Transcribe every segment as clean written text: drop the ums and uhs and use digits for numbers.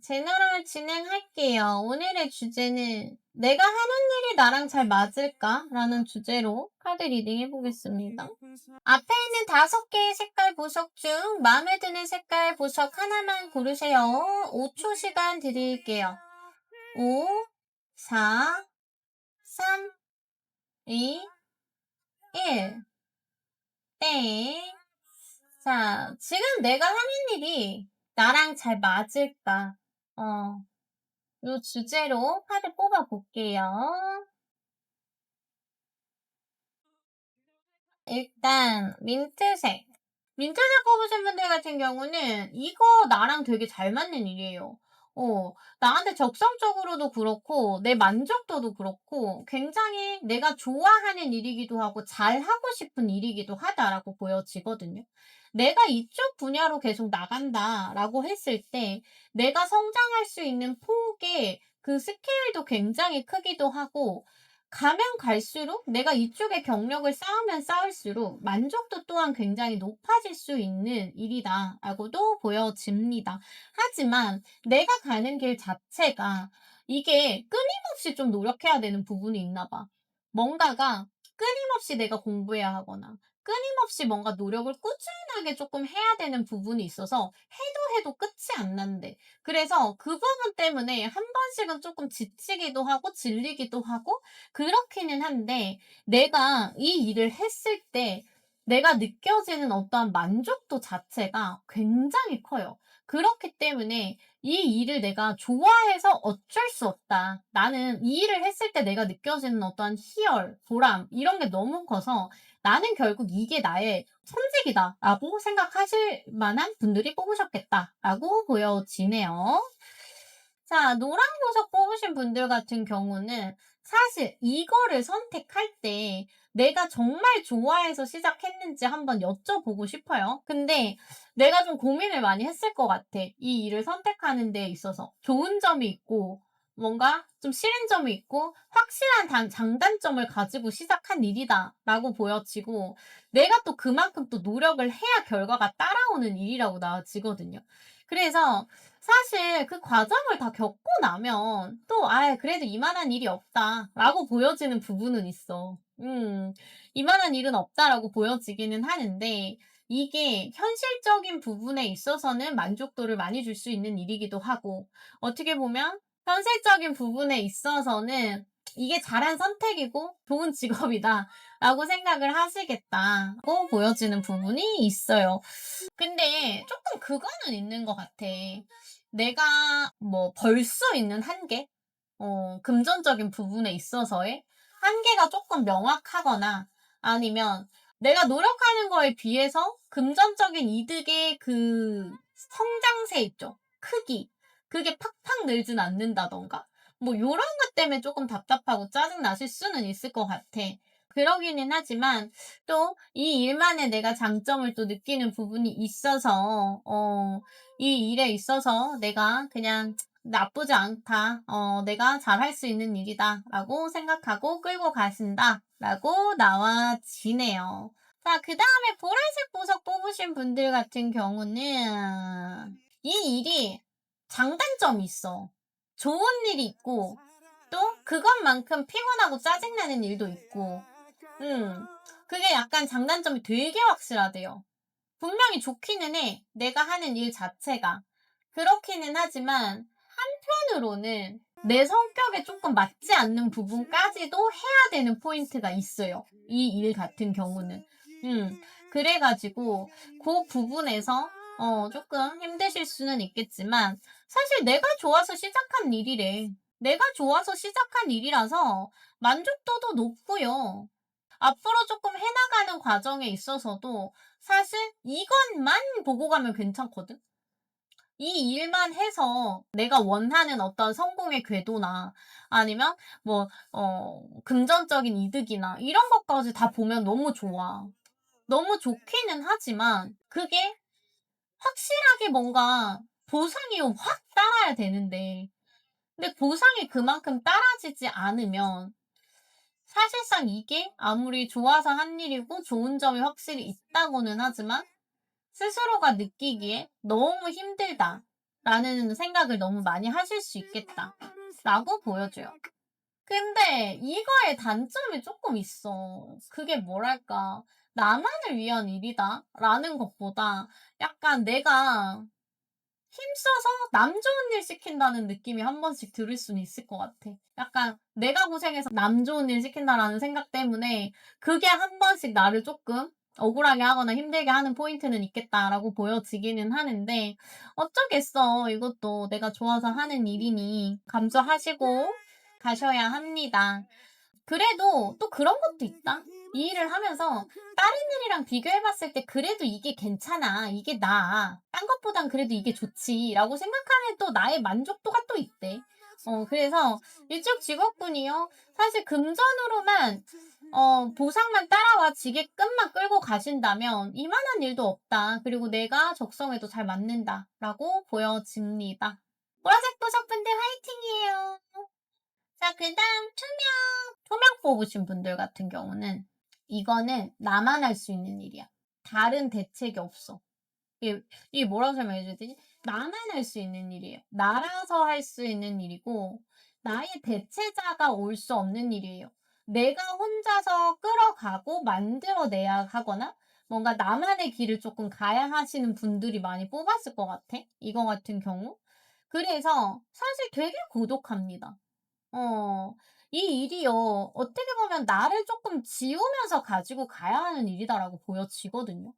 제너럴 진행할게요. 오늘의 주제는 내가 하는 일이 나랑 잘 맞을까? 라는 주제로 카드 리딩 해보겠습니다. 앞에 있는 5개의 색깔 보석 중 마음에 드는 색깔 보석 하나만 고르세요. 5초 시간 드릴게요. 5, 4, 3, 2, 1. 땡. 자, 지금 내가 하는 일이 나랑 잘 맞을까? 어, 요 주제로 카드 뽑아볼게요. 일단 민트색. 민트색 뽑으신 분들 같은 경우는 이거 나랑 되게 잘 맞는 일이에요. 어, 나한테 적성적으로도 그렇고 내 만족도도 그렇고 굉장히 내가 좋아하는 일이기도 하고 잘하고 싶은 일이기도 하다라고 보여지거든요. 내가 이쪽 분야로 계속 나간다라고 했을 때 내가 성장할 수 있는 폭의 그 스케일도 굉장히 크기도 하고 가면 갈수록 내가 이쪽에 경력을 쌓으면 쌓을수록 만족도 또한 굉장히 높아질 수 있는 일이다라고도 보여집니다. 하지만 내가 가는 길 자체가 이게 끊임없이 좀 노력해야 되는 부분이 있나 봐. 뭔가가 끊임없이 내가 공부해야 하거나 끊임없이 뭔가 노력을 꾸준하게 조금 해야 되는 부분이 있어서 해도 끝이 안 난대. 그래서 그 부분 때문에 한 번씩은 조금 지치기도 하고 질리기도 하고 그렇기는 한데 내가 이 일을 했을 때 내가 느껴지는 어떠한 만족도 자체가 굉장히 커요. 그렇기 때문에 이 일을 내가 좋아해서 어쩔 수 없다. 나는 이 일을 했을 때 내가 느껴지는 어떠한 희열, 보람 이런 게 너무 커서 나는 결국 이게 나의 선택이다라고 생각하실 만한 분들이 뽑으셨겠다라고 보여지네요. 자, 노란 보석 뽑으신 분들 같은 경우는 사실 이거를 선택할 때 내가 정말 좋아해서 시작했는지 한번 여쭤보고 싶어요. 근데 내가 좀 고민을 많이 했을 것 같아. 이 일을 선택하는 데 있어서. 좋은 점이 있고, 뭔가 좀 싫은 점이 있고, 확실한 장단점을 가지고 시작한 일이다라고 보여지고, 내가 또 그만큼 또 노력을 해야 결과가 따라오는 일이라고 나와지거든요. 그래서 사실 그 과정을 다 겪고 나면 또 '아 그래도 이만한 일이 없다.'라고 보여지는 부분은 있어. '이만한 일은 없다.'라고 보여지기는 하는데 이게 현실적인 부분에 있어서는 만족도를 많이 줄 수 있는 일이기도 하고 어떻게 보면 현실적인 부분에 있어서는 '이게 잘한 선택이고 좋은 직업이다.'라고 생각을 하시겠다고 보여지는 부분이 있어요. 근데 조금 그거는 있는 것 같아. 내가 뭐 벌 수 있는 한계? 금전적인 부분에 있어서의 한계가 조금 명확하거나 아니면 내가 노력하는 거에 비해서 금전적인 이득의 그 성장세 있죠. 크기. 그게 팍팍 늘진 않는다든가. 뭐 요런 것 때문에 조금 답답하고 짜증 나실 수는 있을 것 같아. 그러기는 하지만 또 이 일만의 내가 장점을 또 느끼는 부분이 있어서 이 일에 있어서 내가 그냥 '나쁘지 않다. 내가 잘할 수 있는 일이다.'라고 생각하고 끌고 가신다라고 나와지네요. 자 그다음에 보라색 보석 뽑으신 분들 같은 경우는 이 일이 장단점이 있어. 좋은 일이 있고 또 그것만큼 피곤하고 짜증나는 일도 있고 음. 그게 약간 장단점이 되게 확실하대요. 분명히 좋기는 해. 내가 하는 일 자체가. 그렇기는 하지만 한편으로는 내 성격에 조금 맞지 않는 부분까지도 해야 되는 포인트가 있어요. 이 일 같은 경우는. 그래 가지고 그 부분에서 조금 힘드실 수는 있겠지만 사실 내가 좋아서 시작한 일이래. 내가 좋아서 시작한 일이라서 만족도도 높고요. 앞으로 조금 해 나가는 과정에 있어서도 사실 이것만 보고 가면 괜찮거든. 이 일만 해서 내가 원하는 어떤 성공의 궤도나 아니면 뭐 금전적인 이득이나 이런 것까지 다 보면 너무 좋아. 너무 좋기는 하지만 그게 확실하게 뭔가 보상이 확 따라야 되는데 근데 보상이 그만큼 따라지지 않으면 사실상 이게 아무리 좋아서 한 일이고 좋은 점이 확실히 있다고는 하지만 스스로가 느끼기에 '너무 힘들다. 라는 생각을 너무 많이 하실 수 있겠다라고 보여져요. 근데 이거의 단점이 조금 있어. 그게 뭐랄까, '나만을 위한 일이다.'라는 것보다 약간 내가 힘써서 남 좋은 일 시킨다는 느낌이 한 번씩 들을 수는 있을 것 같아. 약간 '내가 고생해서 남 좋은 일 시킨다.'라는 생각 때문에 그게 한 번씩 나를 쪼끔 억울하게 하거나 힘들게 하는 포인트는 있겠다라고 보여지기는 하는데, 어쩌겠어. 이것도 내가 좋아서 하는 일이니 감수하시고 가셔야 합니다. 그래도 또 그런 것도 있다. 이 일을 하면서 다른 일이랑 비교해 봤을 때 '그래도 이게 괜찮아. 이게 나아. 딴 것보단 그래도 이게 좋지.'라고 생각하는 또 나의 만족도가 또 있대. 그래서 이쪽 직업군이요, 사실 금전으로만 보상만 따라와 지게끔만 끌고 가신다면 '이만한 일도 없다. 그리고 내가 적성에도 잘 맞는다.'라고 보여집니다. 보라색 보석분들 화이팅이에요. 자, 그다음 투명 뽑으신 분들 같은 경우는 이거는 나만 할 수 있는 일이야. 다른 대책이 없어. 이게 뭐라고 설명해 줘야 되지? 나만 할 수 있는 일이에요. 나라서 할 수 있는 일이고 나의 대체자가 올 수 없는 일이에요. 내가 혼자서 끌어가고 만들어내야 하거나 뭔가 나만의 길을 조금 가야 하시는 분들이 많이 뽑았을 것 같아, 이거 같은 경우. 그래서 사실 되게 고독합니다. 어. 이 일이요, 어떻게 보면 '나를 쪼끔 지우면서 가지고 가야 하는 일이다.'라고 보여지거든요.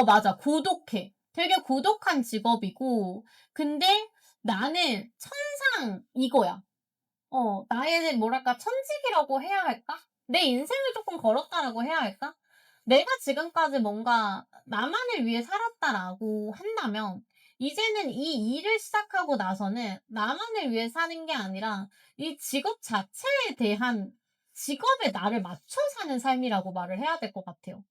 맞아. 고독해. 되게 고독한 직업이고, 근데 나는 천상 이거야. 나의 뭐랄까 천직이라고 해야 할까? 내 인생을 쪼끔 걸었다라고 해야 할까? 내가 지금까지 뭔가 '나만을 위해 살았다.'라고 한다면 이제는 이 일을 시작하고 나서는 나만을 위해 사는 게 아니라 이 직업 자체에 대한, 직업에 나를 맞춰 사는 삶이라고 말을 해야 될 것 같아요.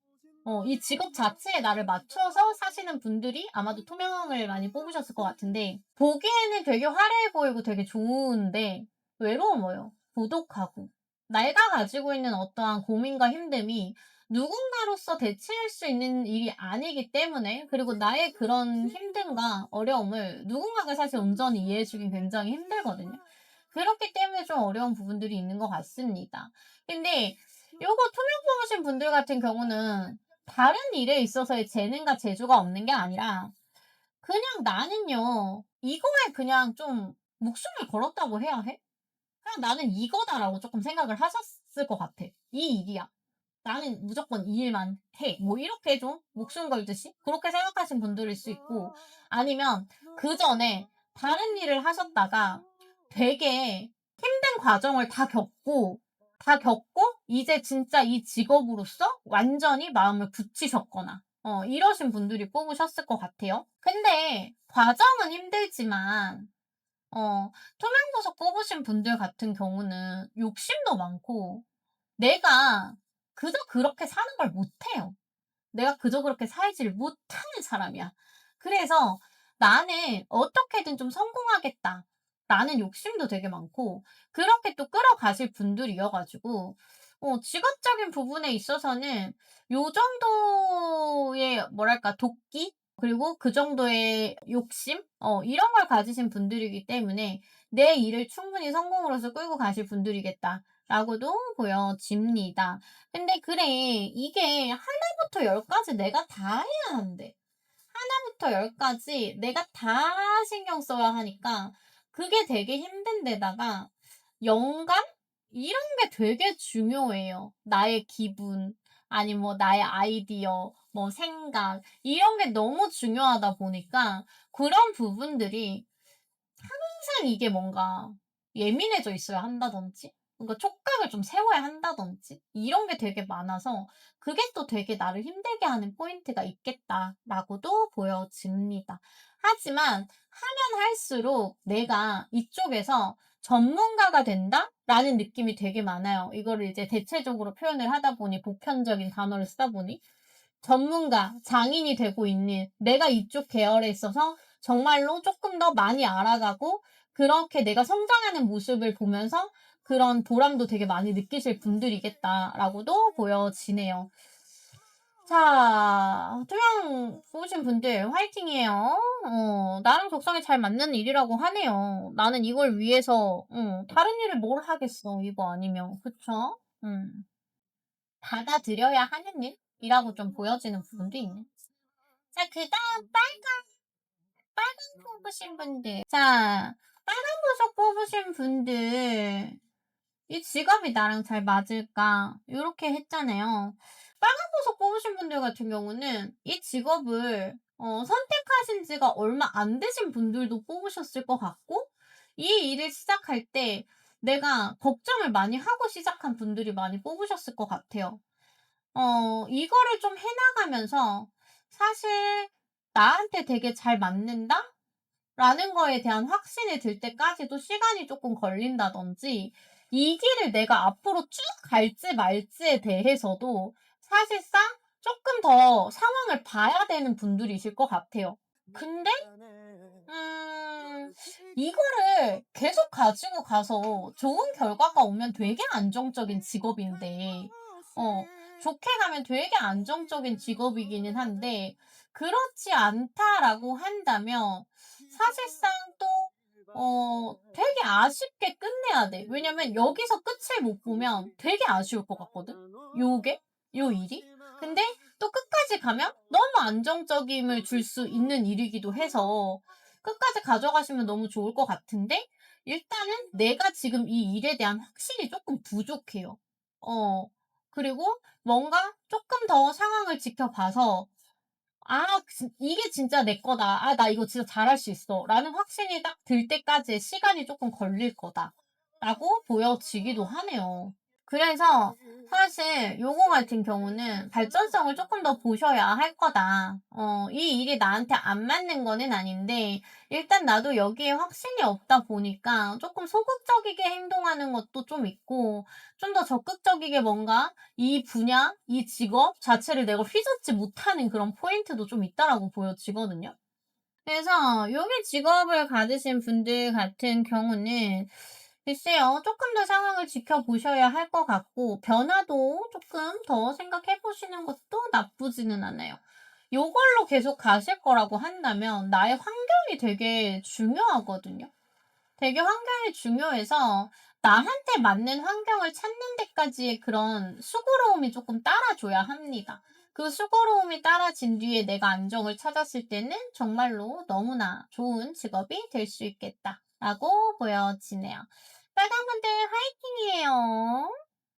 이 직업 자체에 나를 맞춰서 사시는 분들이 아마도 토명을 많이 뽑으셨을 것 같은데, 보기에는 되게 화려해 보이고 되게 좋은데 외로워요. 고독하고. 내가 가지고 있는 어떠한 고민과 힘듦이 누군가로서 대체할 수 있는 일이 아니기 때문에, 그리고 나의 그런 힘듦과 어려움을 누군가가 사실 온전히 이해해 주긴 굉장히 힘들거든요. 그렇기 때문에 좀 어려운 부분들이 있는 것 같습니다. 근데 요거 투명 뽑으신 분들 같은 경우는 다른 일에 있어서의 재능과 재주가 없는 게 아니라 그냥 나는요, 이거에 그냥 좀 목숨을 걸었다고 해야 해? 그냥 '나는 이거다.'라고 쪼끔 생각을 하셨을 것 같아. '이 일이야. 나는 무조건 이 일만 해.' 뭐 이렇게 좀 목숨 걸듯이 그렇게 생각하신 분들일 수 있고, 아니면 그전에 다른 일을 하셨다가 되게 힘든 과정을 다 겪고 이제 진짜 이 직업으로서 완전히 마음을 굳히셨거나 이러신 분들이 뽑으셨을 것 같아요. 근데 과정은 힘들지만 투명보석 뽑으신 분들 같은 경우는 욕심도 많고 내가 그저 그렇게 사는 걸 못해요. 내가 그저 그렇게 살지를 못하는 사람이야. 그래서 '나는 어떻게든 좀 성공하겠다.'라는 욕심도 되게 많고, 그렇게 또 끌어가실 분들이어 가지고 직업적인 부분에 있어서는 요 정도의 뭐랄까 도끼, 그리고 그 정도의 욕심 이런 걸 가지신 분들이기 때문에 '내 일을 충분히 성공으로서 끌고 가실 분들이겠다.'라고도 보여집니다. 근데 그래, 이게 하나부터 열까지 내가 다 해야 한대. 하나부터 열까지 내가 다 신경 써야 하니까 그게 되게 힘든 데다가 영감? 이런 게 되게 중요해요. 나의 기분, 아니면 뭐 나의 아이디어, 뭐 생각, 이런 게 너무 중요하다 보니까 그런 부분들이 항상 이게 뭔가 예민해져 있어야 한다든지 뭔가 촉각을 좀 세워야 한다든지 이런 게 되게 많아서 그게 또 되게 나를 힘들게 하는 포인트가 있겠다라고도 보여집니다. 하지만 하면 할수록 내가 이쪽에서 전문가가 된다라는 느낌이 되게 많아요. 이거를 이제 대체적으로 표현을 하다 보니, 보편적인 단어를 쓰다 보니 전문가, 장인이 되고 있는, 내가 이쪽 계열에 있어서 정말로 조금 더 많이 알아가고 그렇게 내가 성장하는 모습을 보면서 그런 보람도 되게 많이 느끼실 분들이겠다라고도 보여지네요. 투명 뽑으신 분들 화이팅이에요. 나랑 적성에 잘 맞는 일이라고 하네요. 나는 이걸 위해서 다른 일을 뭘 하겠어, 이거 아니면. 그쵸? 받아들여야 하는 일이라고 좀 보여지는 부분도 있네. 자, 그다음 빨간 뽑으신 분들. 자, 빨간 보석 뽑으신 분들. 이 직업이 나랑 잘 맞을까? 요렇게 했잖아요. 빨간 보석 뽑으신 분들 같은 경우는 이 직업을 선택하신 지가 얼마 안 되신 분들도 뽑으셨을 것 같고, 이 일을 시작할 때 내가 걱정을 많이 하고 시작한 분들이 많이 뽑으셨을 것 같아요. 이거를 좀 해 나가면서 사실 '나한테 되게 잘 맞는다.' 라는 거에 대한 확신이 들 때까지도 시간이 쪼끔 걸린다든지, 이 길을 내가 앞으로 쭉 갈지 말지에 대해서도 사실상 쪼끔 더 상황을 봐야 되는 분들이실 것 같아요. 근데 음 이거를 계속 가지고 가서 좋은 결과가 오면 되게 안정적인 직업인데, 어 좋게 가면 되게 안정적인 직업이기는 한데, 그렇지 않다라고 한다면 사실상 또 되게 아쉽게 끝내야 돼. 왜냐면 여기서 끝을 못 보면 되게 아쉬울 것 같거든, 요게, 요 일이. 근데 또 끝까지 가면 너무 안정적임을 줄 수 있는 일이기도 해서 끝까지 가져가시면 너무 좋을 것 같은데, 일단은 내가 지금 이 일에 대한 확신이 쪼끔 부족해요. 어 그리고 뭔가 쪼끔 더 상황을 지켜봐서 '아 이게 진짜 내 거다. 아 나 이거 진짜 잘할 수 있어.'라는 확신이 딱 들 때까지의 시간이 쪼끔 걸릴 거다라고 보여지기도 하네요. 그래서 사실 요거 같은 경우는 발전성을 조금 더 보셔야 할 거다. 이 일이 나한테 안 맞는 거는 아닌데 일단 나도 여기에 확신이 없다 보니까 조금 소극적이게 행동하는 것도 좀 있고, 좀 더 적극적이게 뭔가 이 분야, 이 직업 자체를 내가 휘젓지 못하는 그런 포인트도 좀 있다라고 보여지거든요. 그래서 여기 직업을 가지신 분들 같은 경우는 글쎄요, 조금 더 상황을 지켜보셔야 할 것 같고, 변화도 조금 더 생각해 보시는 것도 나쁘지는 않아요. 요걸로 계속 가실 거라고 한다면 나의 환경이 되게 중요하거든요. 되게 환경이 중요해서 나한테 맞는 환경을 찾는 데까지의 그런 수고로움이 조금 따라줘야 합니다. 그 수고로움이 따라진 뒤에 내가 안정을 찾았을 때는 정말로 너무나 좋은 직업이 될 수 있겠다라고 보여지네요. 빨간 분들 화이팅이에요.